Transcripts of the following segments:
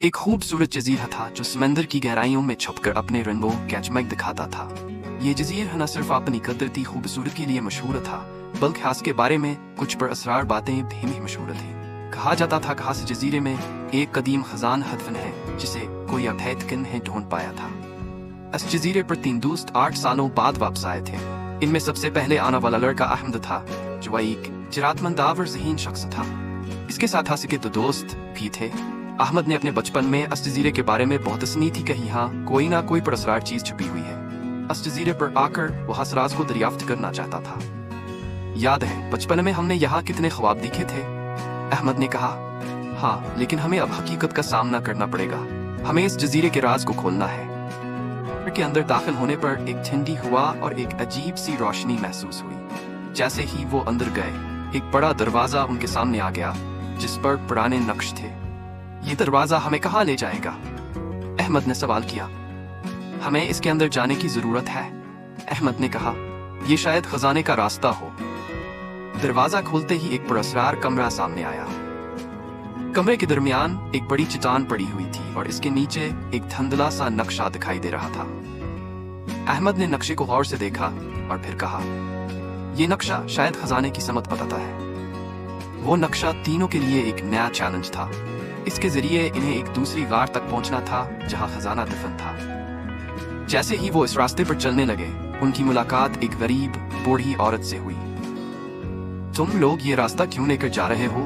एक खूबसूरत जजीरा था जो समंदर की गहराइयों में छुपकर अपने रंगों का चमक दिखाता था। ये जजीरा न सिर्फ अपनी कुदरती खूबसूरती के लिए मशहूर था, बल्कि इसके बारे में कुछ पुरअसरार बातें भी मशहूर थीं। कहा जाता था कि इस जजीरे में एक कदीम खजान हदफन है जिसे कोई अब तक नहीं ढूंढ पाया था। इस जजीरे पर 3 दोस्त 8 सालों बाद वापस आए थे। इनमें सबसे पहले आने वाला लड़का अहमद था, जो एक जरातमंद और ज़हीन शख्स था। इसके साथ इसके 2 दोस्त भी थे। अहमद ने अपने बचपन में इस जजीरे के बारे में बहुत सुनी थी कि यहाँ कोई ना कोई पुरअसरार चीज छुपी हुई है। इस जजीरे पर आकर वो इस राज को दरियाफ्त करना चाहता था। याद है बचपन में हमने यहाँ कितने ख्वाब देखे थे? अहमद ने कहा, हाँ, लेकिन हमें अब हकीकत का सामना करना पड़ेगा। हमें इस जजीरे के राज को खोलना है। के अंदर दाखिल होने पर एक ठंडी हवा और एक अजीब सी रोशनी महसूस हुई। जैसे ही वो अंदर गए, एक बड़ा दरवाजा उनके सामने आ गया जिस पर पुराने नक्श थे। ये दरवाजा हमें कहाँ ले जाएगा? अहमद ने सवाल किया। हमें इसके अंदर जाने की जरूरत है, अहमद ने कहा। ये शायद खजाने का रास्ता हो। दरवाजा खोलते ही एक पुरअसरार कमरा सामने आया। कमरे के दरमियान एक बड़ी चट्टान पड़ी हुई थी और इसके नीचे एक धुंधला सा नक्शा दिखाई दे रहा था। अहमद ने नक्शे को गौर से देखा और फिर कहा, यह नक्शा शायद खजाने की समत बताता है। वो नक्शा तीनों के लिए एक नया चैलेंज था। इसके जरिए इन्हें एक दूसरी गार तक पहुंचना था जहां खजाना दफन था। जैसे ही वो इस रास्ते पर चलने लगे, उनकी मुलाकात एक गरीब बूढ़ी औरत से हुई। तुम लोग ये रास्ता क्यों लेकर जा रहे हो?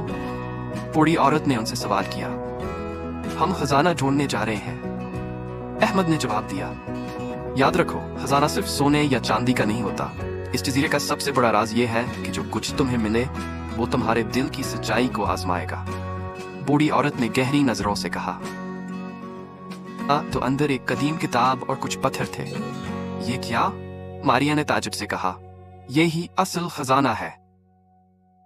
बूढ़ी औरत ने उनसे सवाल किया। हम खजाना ढूंढने जा रहे हैं, अहमद ने जवाब दिया। याद रखो, खजाना सिर्फ सोने या चांदी का नहीं होता। इस जजीरे का सबसे बड़ा राज ये है कि जो कुछ तुम्हें मिले वो तुम्हारे दिल की सच्चाई को आजमाएगा। बूढ़ी औरत ने गहरी नजरों से कहा। तो अंदर एक कदीम किताब और कुछ पत्थर थे। ये क्या? मारिया ने ताज्जुब से कहा। यही असल खजाना है,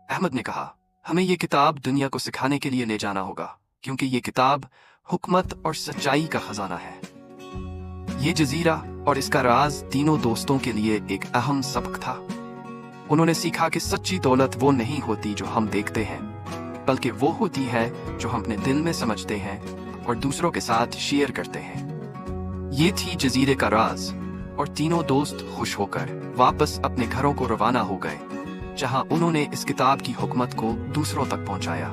अहमद ने कहा। हमें ये किताब दुनिया को सिखाने के लिए ले जाना होगा, क्योंकि ये किताब हुकमत और सच्चाई का खजाना है। ये जजीरा और इसका राज तीनों दोस्तों के लिए एक अहम सबक था। उन्होंने सीखा कि सच्ची दौलत वो नहीं होती जो हम देखते हैं, बल्कि वो होती है जो हम अपने दिल में समझते हैं और दूसरों के साथ शेयर करते हैं। ये थी जजीरे का राज, और तीनों दोस्त खुश होकर वापस अपने घरों को रवाना हो गए, जहां उन्होंने इस किताब की हुकमत को दूसरों तक पहुंचाया।